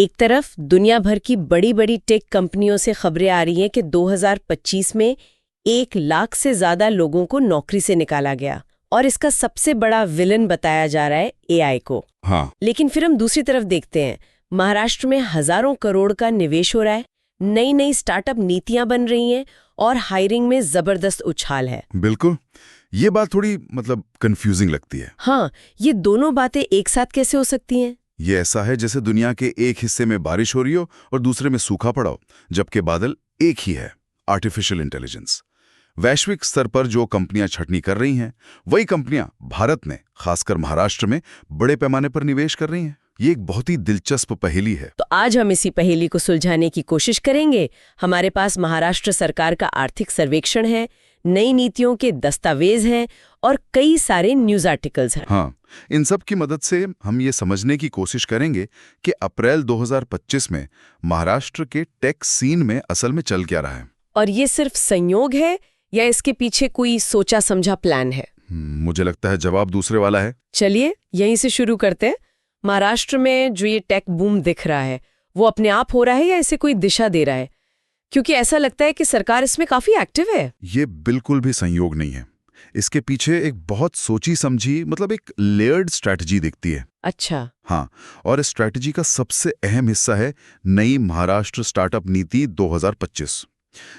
एक तरफ दुनिया भर की बड़ी बड़ी टेक कंपनियों से खबरें आ रही हैं कि 2025 में 1 लाख से ज्यादा लोगों को नौकरी से निकाला गया और इसका सबसे बड़ा विलन बताया जा रहा है एआई को। हाँ। लेकिन फिर हम दूसरी तरफ देखते हैं, महाराष्ट्र में हजारों करोड़ का निवेश हो रहा है, नई नई स्टार्टअप नीतियां बन रही हैं और हायरिंग में जबरदस्त उछाल है। बिल्कुल, ये बात थोड़ी कंफ्यूजिंग लगती है। हाँ, ये दोनों बातें एक साथ कैसे हो सकती हैं? ये ऐसा है जैसे दुनिया के एक हिस्से में बारिश हो रही हो और दूसरे में सूखा पड़ा हो, जबकि बादल एक ही है। आर्टिफिशियल इंटेलिजेंस वैश्विक स्तर पर जो कंपनियां छटनी कर रही हैं, वही कंपनियां भारत में, खासकर महाराष्ट्र में बड़े पैमाने पर निवेश कर रही हैं। ये एक बहुत ही दिलचस्प पहेली है। तो आज हम इसी पहेली को सुलझाने की कोशिश करेंगे। हमारे पास महाराष्ट्र सरकार का आर्थिक सर्वेक्षण है, नई नीतियों के दस्तावेज हैं और कई सारे न्यूज आर्टिकल्स हैं। हाँ, इन सब की मदद से हम ये समझने की कोशिश करेंगे कि अप्रैल 2025 में महाराष्ट्र के टेक सीन में असल में चल क्या रहा है। और ये सिर्फ संयोग है या इसके पीछे कोई सोचा समझा प्लान है? मुझे लगता है जवाब दूसरे वाला है। चलिए यहीं से शुरू करते हैं। महाराष्ट्र में जो ये टेक बूम दिख रहा है, वो अपने आप हो रहा है या इसे कोई दिशा दे रहा है? क्योंकि ऐसा लगता है कि सरकार इसमें काफी एक्टिव है। ये बिल्कुल भी संयोग नहीं है। इसके पीछे एक बहुत सोची समझी एक लेयर्ड स्ट्रैटेजी दिखती है। अच्छा। हाँ, और इस स्ट्रैटेजी का सबसे अहम हिस्सा है नई महाराष्ट्र स्टार्टअप नीति 2025।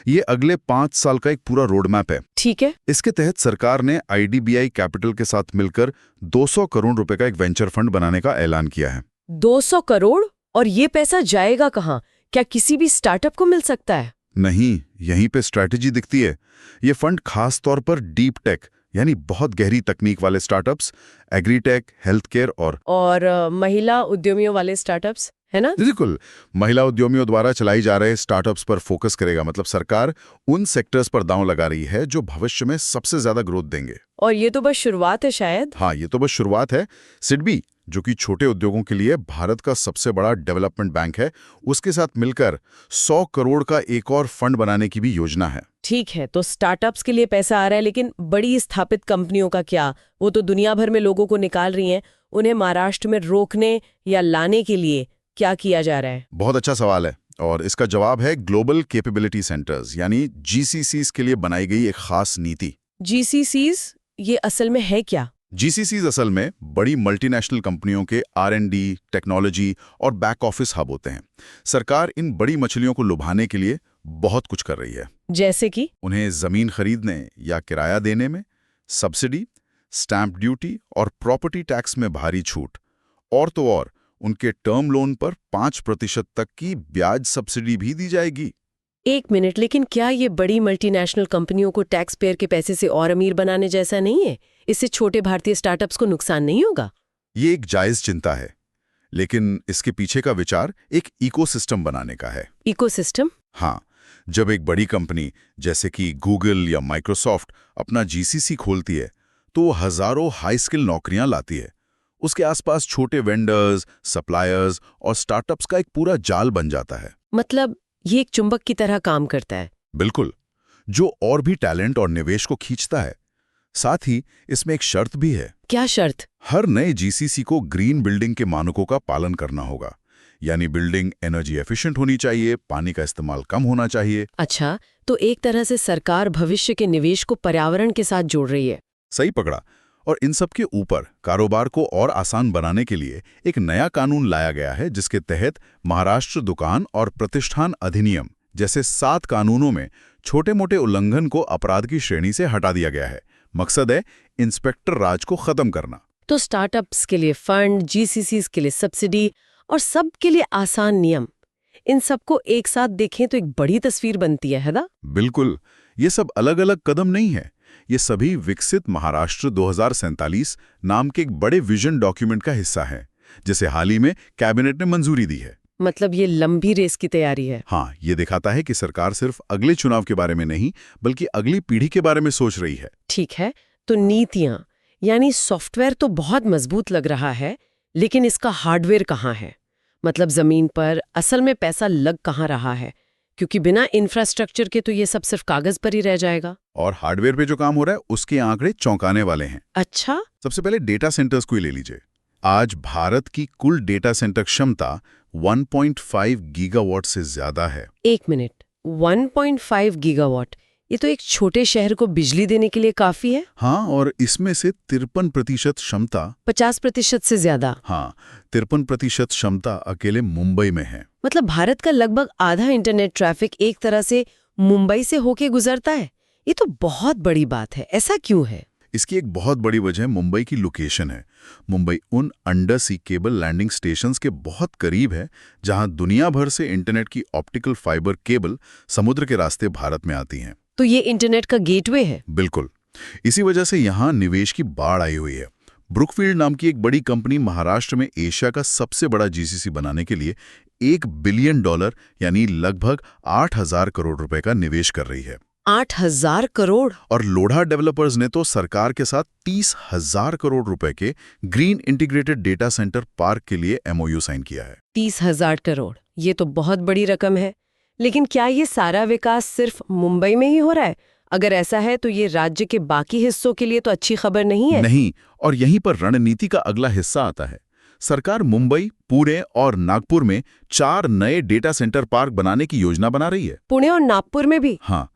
ये अगले 5 साल का एक पूरा रोड मैप है। ठीक है। इसके तहत सरकार ने आईडीबीआई कैपिटल के साथ मिलकर 200 करोड़ रुपए का एक वेंचर फंड बनाने का ऐलान किया है। 200 करोड़? और ये पैसा जाएगा कहाँ? क्या किसी भी स्टार्टअप को मिल सकता है? नहीं, यहीं पे स्ट्रैटेजी दिखती है। ये फंड खास तौर पर डीप टेक यानी बहुत गहरी तकनीक वाले स्टार्टअप्स, एग्रीटेक, हेल्थ केयर और महिला उद्यमियों वाले स्टार्टअप्स, है ना? बिल्कुल, महिला उद्यमियों द्वारा चलाई जा रहे स्टार्टअप्स पर फोकस करेगा। सरकार उन सेक्टर्स पर दांव लगा रही है जो भविष्य में सबसे ज्यादा ग्रोथ देंगे। और ये तो बस शुरुआत है शायद। हाँ, ये तो बस शुरुआत है। सिडबी, जो कि छोटे उद्योगों के लिए भारत का सबसे बड़ा डेवलपमेंट बैंक है, उसके साथ मिलकर 100 करोड़ का एक और फंड बनाने की भी योजना है। ठीक है, तो स्टार्टअप्स के लिए पैसा आ रहा है, लेकिन बड़ी स्थापित कंपनियों का क्या? वो तो दुनिया भर में लोगों को निकाल रही हैं। उन्हें महाराष्ट्र में रोकने या लाने के लिए क्या किया जा रहा है? बहुत अच्छा सवाल है और इसका जवाब है ग्लोबल कैपेबिलिटी सेंटर्स यानी जीसीसीज के लिए बनाई गई एक खास नीति। जीसीसीज ये असल में है क्या? जीसीसीज असल में बड़ी मल्टीनेशनल कंपनियों के R&D, टेक्नोलॉजी और बैक ऑफिस हब होते हैं। सरकार इन बड़ी मछलियों को लुभाने के लिए बहुत कुछ कर रही है। जैसे कि उन्हें जमीन खरीदने या किराया देने में सब्सिडी, स्टैंप ड्यूटी और प्रॉपर्टी टैक्स में भारी छूट, और तो और उनके टर्म लोन पर 5% तक की ब्याज सब्सिडी भी दी जाएगी। एक मिनट, लेकिन क्या ये बड़ी मल्टीनेशनल कंपनियों को टैक्स पेयर के पैसे से और अमीर बनाने जैसा नहीं है? इससे छोटे भारतीय स्टार्टअप्स को नुकसान नहीं होगा? ये एक जायज चिंता है, लेकिन इसके पीछे का विचार एक इकोसिस्टम बनाने का है। इकोसिस्टम? हाँ, जब एक बड़ी कंपनी जैसे कि गूगल या माइक्रोसॉफ्ट अपना जीसीसी खोलती है, तो वो हजारों हाई स्किल नौकरियां लाती है। उसके आसपास छोटे वेंडर्स, सप्लायर्स और स्टार्टअप्स का एक पूरा जाल बन जाता है। मतलब ये एक चुंबक की तरह काम करता है। बिल्कुल, जो और भी टैलेंट और निवेश को खींचता है। साथ ही इसमें एक शर्त भी है। क्या शर्त? हर नए जीसीसी को ग्रीन बिल्डिंग के मानकों का पालन करना होगा। यानी बिल्डिंग एनर्जी एफिशिएंट होनी चाहिए, पानी का इस्तेमाल कम होना चाहिए। अच्छा, तो एक तरह से सरकार भविष्य के निवेश को पर्यावरण के साथ जोड़ रही है। सही पकड़ा। और इन सब के ऊपर कारोबार को और आसान बनाने के लिए एक नया कानून लाया गया है, जिसके तहत महाराष्ट्र दुकान और प्रतिष्ठान अधिनियम जैसे 7 कानूनों में छोटे मोटे उल्लंघन को अपराध की श्रेणी से हटा दिया गया है। मकसद है इंस्पेक्टर राज को खत्म करना। तो स्टार्टअप्स के लिए फंड, जीसीसीज के लिए सब्सिडी और सब के लिए आसान नियम, इन सबको एक साथ देखें तो एक बड़ी तस्वीर बनती है ना? बिल्कुल, ये सब अलग अलग कदम नहीं है। ये सभी विकसित महाराष्ट्र 2047 नाम के एक बड़े विजन डॉक्यूमेंट का हिस्सा है, जिसे हाल ही में कैबिनेट ने मंजूरी दी है। मतलब ये लंबी रेस की तैयारी है। हाँ, ये दिखाता है कि सरकार सिर्फ अगले चुनाव के बारे में नहीं, बल्कि अगली पीढ़ी के बारे में सोच रही है। ठीक है, तो नीतियां यानी सॉफ्टवेयर तो बहुत मजबूत लग रहा है, लेकिन इसका हार्डवेयर कहाँ है? मतलब जमीन पर असल में पैसा लग कहाँ रहा है? क्योंकि बिना इंफ्रास्ट्रक्चर के तो ये सब सिर्फ कागज पर ही रह जाएगा। और हार्डवेयर पे जो काम हो रहा है उसके आंकड़े चौंकाने वाले हैं। अच्छा? सबसे पहले डेटा सेंटर्स को ही ले लीजिए। आज भारत की कुल डेटा सेंटर क्षमता 1.5 गीगावाट से ज्यादा है। 1 मिनट, 1.5 गीगावाट, ये तो एक छोटे शहर को बिजली देने के लिए काफी है। हाँ, और इसमें से 53% क्षमता 50% से ज्यादा। हाँ, 53% क्षमता अकेले मुंबई में है। मतलब भारत का लगभग आधा इंटरनेट ट्रैफिक एक तरह से मुंबई से होके गुजरता है। ये तो बहुत बड़ी बात है। ऐसा क्यों है? इसकी एक बहुत बड़ी वजह मुंबई की लोकेशन है। मुंबई उन undersea cable landing stations के बहुत करीब है जहां दुनिया भर से इंटरनेट की ऑप्टिकल फाइबर केबल समुद्र के रास्ते भारत में आती हैं। तो ये इंटरनेट का गेटवे है। बिल्कुल। इसी वजह से यहां निवेश की बाढ़ आई हुई है। ब्रुकफील्ड नाम की एक बड़ी कंपनी महाराष्ट्र में एशिया का सबसे बड़ा जीसीसी बनाने के लिए $1 बिलियन यानी लगभग 8,000 करोड़ रुपए का निवेश कर रही है। 8,000 करोड़? और लोढ़ा डेवलपर्स ने तो सरकार के साथ 30,000 करोड़ रुपए के green integrated data centre park के लिए एमओयू साइन किया है। 30,000 करोड़, ये तो बहुत बड़ी रकम है। लेकिन क्या ये सारा विकास सिर्फ मुंबई में ही हो रहा है? अगर ऐसा है तो ये राज्य के बाकी हिस्सों के लिए तो अच्छी खबर नहीं है। नहीं, और यहीं पर रणनीति का अगला हिस्सा आता है। सरकार मुंबई, पुणे और नागपुर में 4 नए डेटा सेंटर पार्क बनाने की योजना बना रही है। पुणे और नागपुर में भी? हाँ,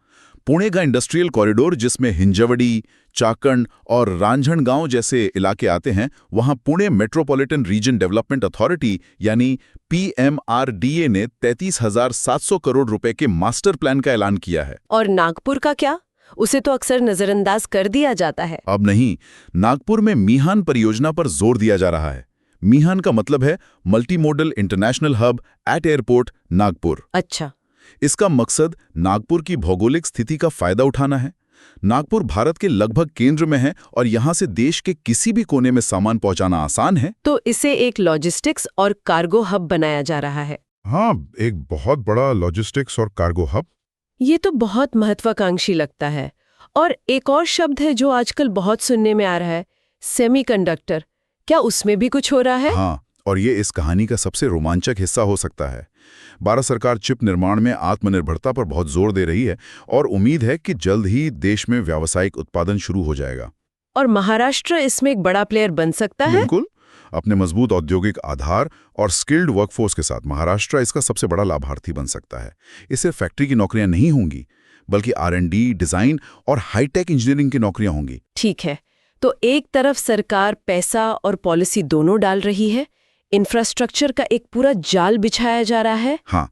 पुणे का इंडस्ट्रियल कॉरिडोर जिसमें हिंजवड़ी, चाकण और रांझणगांव जैसे इलाके आते हैं, वहां Pune metropolitan region development authority यानी PMRDA ने 33,700 करोड़ रुपए के मास्टर प्लान का ऐलान किया है। और नागपुर का क्या? उसे तो अक्सर नजरअंदाज कर दिया जाता है। अब नहीं, नागपुर में मीहान परियोजना पर जोर दिया जा रहा है। मीहान का मतलब है multi modal international hub eight airport Nagpur. अच्छा। इसका मकसद नागपुर की भौगोलिक स्थिति का फायदा उठाना है। नागपुर भारत के लगभग केंद्र में है और यहां से देश के किसी भी कोने में सामान पहुंचाना आसान है। तो इसे एक लॉजिस्टिक्स और कार्गो हब बनाया जा रहा है। हाँ, एक बहुत बड़ा लॉजिस्टिक्स और कार्गो हब। ये तो बहुत महत्वाकांक्षी लगता है। और एक और शब्द है जो आजकल बहुत सुनने में आ रहा है, सेमीकंडक्टर। क्या उसमें भी कुछ हो रहा है? हाँ, और ये इस कहानी का सबसे रोमांचक हिस्सा हो सकता है। भारत सरकार चिप निर्माण में आत्मनिर्भरता पर बहुत जोर दे रही है और उम्मीद है कि जल्द ही देश में व्यावसायिक उत्पादन शुरू हो जाएगा। और महाराष्ट्र इसमें एक बड़ा प्लेयर बन सकता है? बिल्कुल। अपने मजबूत औद्योगिक आधार और स्किल्ड वर्कफोर्स के साथ महाराष्ट्र इसका सबसे बड़ा लाभार्थी बन सकता है। इससे फैक्ट्री की नौकरियां नहीं होंगी, बल्कि R&D, डिजाइन और हाईटेक इंजीनियरिंग की नौकरियां होंगी। ठीक है, तो एक तरफ सरकार पैसा और पॉलिसी दोनों डाल रही है, इंफ्रास्ट्रक्चर का एक पूरा जाल बिछाया जा रहा है। हाँ,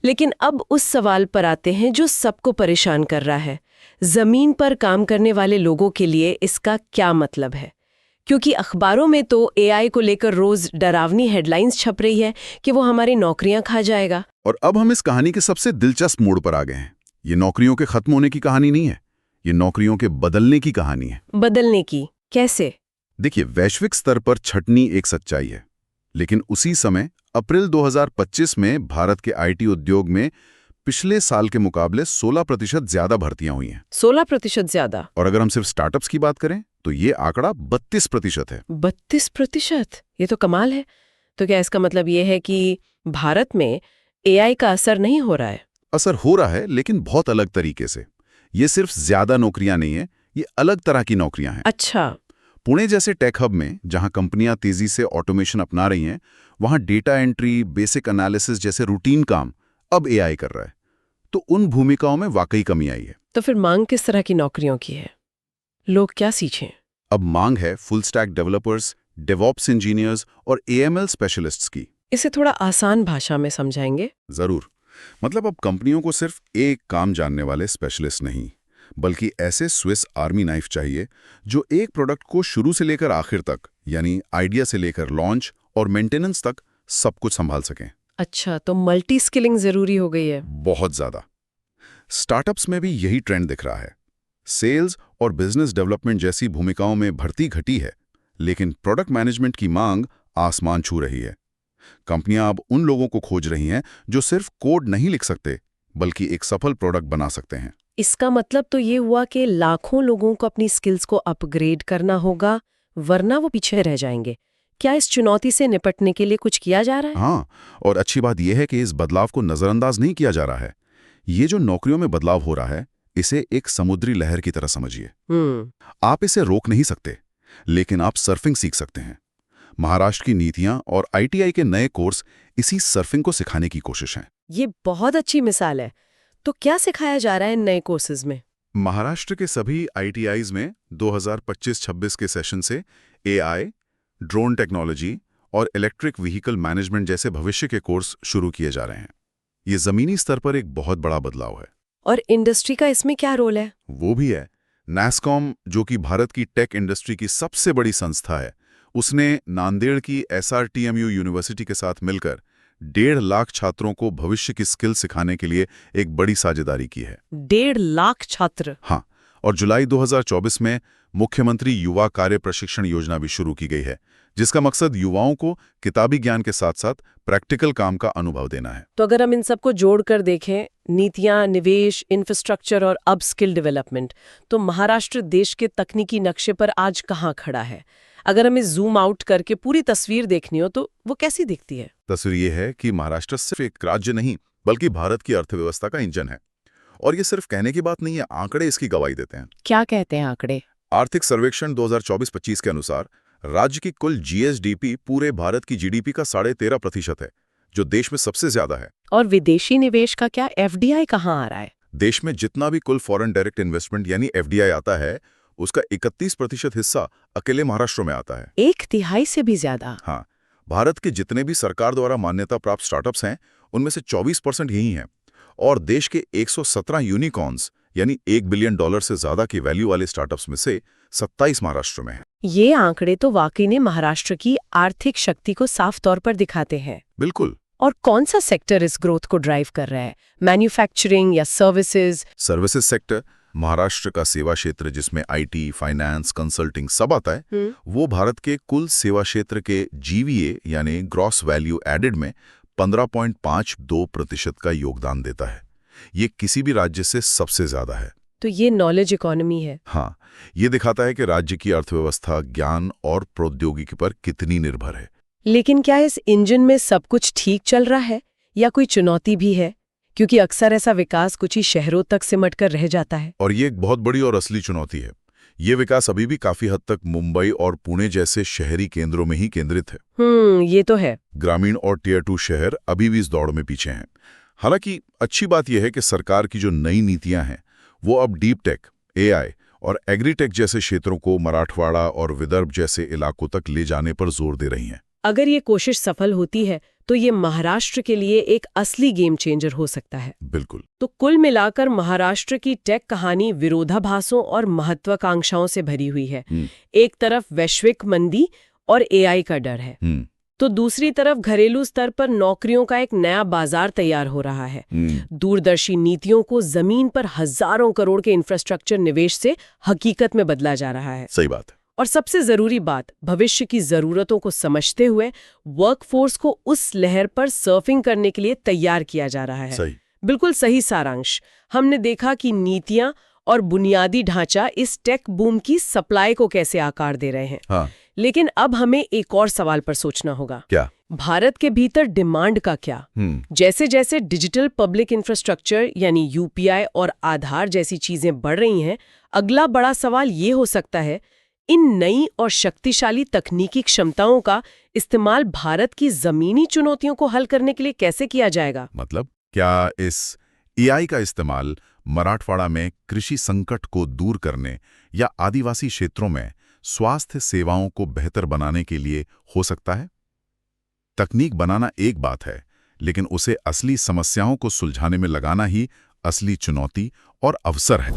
लेकिन अब उस सवाल पर आते हैं जो सबको परेशान कर रहा है। जमीन पर काम करने वाले लोगों के लिए इसका क्या मतलब है? क्योंकि अखबारों में तो AI को लेकर रोज डरावनी हेडलाइंस छप रही है कि वो हमारी नौकरियां खा जाएगा। और अब हम इस कहानी के सबसे दिलचस्प मोड़ पर आ गए हैं। ये नौकरियों के खत्म होने की कहानी नहीं है, ये नौकरियों के बदलने की कहानी है। बदलने की? कैसे? देखिए, वैश्विक स्तर पर छटनी एक सच्चाई है, लेकिन उसी समय अप्रैल 2025 में भारत के IT उद्योग में पिछले साल के मुकाबले 16% ज्यादा भर्तियां हुई हैं। 16% ज्यादा? और अगर हम सिर्फ स्टार्टअप्स की बात करें तो ये आंकड़ा 32% है। 32%? ये तो कमाल है। तो क्या इसका मतलब ये है कि भारत में AI का असर नहीं हो रहा है? असर हो रहा है, लेकिन बहुत अलग तरीके से। ये सिर्फ ज्यादा नौकरियां नहीं है, ये अलग तरह की नौकरियां हैं। अच्छा। पुणे जैसे टेक हब में जहां कंपनियां तेजी से ऑटोमेशन अपना रही हैं, वहां डेटा एंट्री, बेसिक एनालिसिस जैसे रूटीन काम अब AI कर रहा है। तो उन भूमिकाओं में वाकई कमी आई है। तो फिर मांग किस तरह की नौकरियों की है? लोग क्या सीखें? अब मांग है full stack developers, DevOps engineers और AML स्पेशलिस्ट्स की। इसे थोड़ा आसान भाषा में समझाएंगे? जरूर। मतलब अब कंपनियों को सिर्फ एक काम जानने वाले स्पेशलिस्ट नहीं, बल्कि ऐसे स्विस आर्मी नाइफ चाहिए जो एक प्रोडक्ट को शुरू से लेकर आखिर तक, यानी आइडिया से लेकर लॉन्च और मेंटेनेंस तक सब कुछ संभाल सकें। अच्छा, तो मल्टी स्किलिंग जरूरी हो गई है। बहुत ज्यादा। स्टार्टअप्स में भी यही ट्रेंड दिख रहा है। सेल्स और बिजनेस डेवलपमेंट जैसी भूमिकाओं में भर्ती घटी है, लेकिन प्रोडक्ट मैनेजमेंट की मांग आसमान छू रही है। कंपनियां अब उन लोगों को खोज रही हैं जो सिर्फ कोड नहीं लिख सकते, बल्कि एक सफल प्रोडक्ट बना सकते हैं। इसका मतलब तो ये हुआ कि लाखों लोगों को अपनी स्किल्स को अपग्रेड करना होगा, वरना वो पीछे रह जाएंगे। क्या इस चुनौती से निपटने के लिए कुछ किया जा रहा है? हाँ, और अच्छी बात यह है कि इस बदलाव को नजरअंदाज नहीं किया जा रहा है। ये जो नौकरियों में बदलाव हो रहा है, इसे एक समुद्री लहर की तरह समझिए। आप इसे रोक नहीं सकते, लेकिन आप सर्फिंग सीख सकते हैं। महाराष्ट्र की नीतियां और आईटीआई के नए कोर्स इसी सर्फिंग को सिखाने की कोशिश है। ये बहुत अच्छी मिसाल है। तो क्या सिखाया जा रहा है इन नए कोर्सेज में? महाराष्ट्र के सभी आईटीआईज में 2025-26 के सेशन से एआई, ड्रोन टेक्नोलॉजी और इलेक्ट्रिक व्हीकल मैनेजमेंट जैसे भविष्य के कोर्स शुरू किए जा रहे हैं। ये जमीनी स्तर पर एक बहुत बड़ा बदलाव है। और इंडस्ट्री का इसमें क्या रोल है? वो भी है। नैस्कॉम, जो कि भारत की टेक इंडस्ट्री की सबसे बड़ी संस्था है, उसने नांदेड़ की एसआरटीएमयू यूनिवर्सिटी के साथ मिलकर 1.5 लाख छात्रों को भविष्य की स्किल सिखाने के लिए एक बड़ी साझेदारी की है। 1.5 लाख छात्र? हाँ, और जुलाई 2024 में मुख्यमंत्री युवा कार्य प्रशिक्षण योजना भी शुरू की गई है, जिसका मकसद युवाओं को किताबी ज्ञान के साथ साथ प्रैक्टिकल काम का अनुभव देना है। तो अगर हम इन सबको जोड़कर देखें, नीतियां, निवेश, इंफ्रास्ट्रक्चर और अब स्किल डेवलपमेंट, तो महाराष्ट्र देश के तकनीकी नक्शे पर आज कहाँ खड़ा है? अगर हमें जूम आउट करके पूरी तस्वीर देखनी हो तो वो कैसी दिखती है? तस्वीर ये है कि महाराष्ट्र सिर्फ एक राज्य नहीं, बल्कि भारत की अर्थव्यवस्था का इंजन है। और ये सिर्फ कहने की बात नहीं है, आंकड़े इसकी गवाही देते हैं। क्या कहते हैं आंकड़े? आर्थिक सर्वेक्षण 2024-25 के अनुसार राज्य की कुल जीएसडीपी पूरे भारत की जीडीपी का 13.5% है, जो देश में सबसे ज्यादा है। और विदेशी निवेश का क्या? एफडीआई कहाँ आ रहा है? देश में जितना भी कुल फॉरेन डायरेक्ट इन्वेस्टमेंट यानी एफडीआई आता है, उसका 31% हिस्सा अकेले महाराष्ट्र में आता है। 1/3 से भी ज्यादा? हाँ, भारत के जितने भी सरकार द्वारा मान्यता प्राप्त स्टार्टअप्स हैं, उनमें से 24% यही हैं। और देश के 117 यूनिकॉर्न्स यानी $1 बिलियन से ज्यादा की वैल्यू वाले स्टार्टअप्स में से 27 महाराष्ट्र में हैं। ये आंकड़े तो वाकई ने महाराष्ट्र की आर्थिक शक्ति को साफ तौर पर दिखाते हैं। बिल्कुल। और कौन सा सेक्टर इस ग्रोथ को ड्राइव कर रहा है? मैन्युफैक्चरिंग या सर्विसेज? सर्विसेज सेक्टर, महाराष्ट्र का सेवा क्षेत्र जिसमें आईटी, फाइनेंस, कंसल्टिंग सब आता है, वो भारत के कुल सेवा क्षेत्र के जीवीए यानी ग्रॉस वैल्यू एडेड में 15.52% का योगदान देता है। ये किसी भी राज्य से सबसे ज्यादा है। तो ये नॉलेज इकोनॉमी है। हाँ, ये दिखाता है कि राज्य की अर्थव्यवस्था ज्ञान और प्रौद्योगिकी पर कितनी निर्भर है। लेकिन क्या इस इंजन में सब कुछ ठीक चल रहा है या कोई चुनौती भी है? क्योंकि अक्सर ऐसा विकास कुछ ही शहरों तक सिमट कर रह जाता है। और ये एक बहुत बड़ी और असली चुनौती है। ये विकास अभी भी काफी हद तक मुंबई और पुणे जैसे शहरी केंद्रों में ही केंद्रित है। ये तो है। ग्रामीण और टियर 2 शहर अभी भी इस दौड़ में पीछे हैं। हालांकि अच्छी बात यह है कि सरकार की जो नई नीतियां हैं, वो अब डीप टेक, एआई और एग्रीटेक जैसे क्षेत्रों को मराठवाड़ा और विदर्भ जैसे इलाकों तक ले जाने पर जोर दे रही हैं। अगर ये कोशिश सफल होती है तो ये महाराष्ट्र के लिए एक असली गेम चेंजर हो सकता है। बिल्कुल। तो कुल मिलाकर महाराष्ट्र की टेक कहानी विरोधाभासों और महत्वाकांक्षाओं से भरी हुई है। एक तरफ वैश्विक मंदी और एआई का डर है, तो दूसरी तरफ घरेलू स्तर पर नौकरियों का एक नया बाजार तैयार हो रहा है। दूरदर्शी नीतियों को जमीन पर हजारों करोड़ के इंफ्रास्ट्रक्चर निवेश से हकीकत में बदला जा रहा है। सही बात है। और सबसे जरूरी बात, भविष्य की जरूरतों को समझते हुए वर्कफोर्स को उस लहर पर सर्फिंग करने के लिए तैयार किया जा रहा है। सही। बिल्कुल सही सारांश। हमने देखा कि नीतियां और बुनियादी ढांचा इस टेक बूम की सप्लाई को कैसे आकार दे रहे हैं। हाँ। लेकिन अब हमें एक और सवाल पर सोचना होगा। क्या? भारत के भीतर डिमांड का क्या? जैसे जैसे डिजिटल पब्लिक इंफ्रास्ट्रक्चर यानी यूपीआई और आधार जैसी चीजें बढ़ रही हैं, अगला बड़ा सवाल ये हो सकता है, इन नई और शक्तिशाली तकनीकी क्षमताओं का इस्तेमाल भारत की जमीनी चुनौतियों को हल करने के लिए कैसे किया जाएगा? मतलब क्या इस एआई का इस्तेमाल मराठवाड़ा में कृषि संकट को दूर करने या आदिवासी क्षेत्रों में स्वास्थ्य सेवाओं को बेहतर बनाने के लिए हो सकता है? तकनीक बनाना एक बात है, लेकिन उसे असली समस्याओं को सुलझाने में लगाना ही असली चुनौती और अवसर है।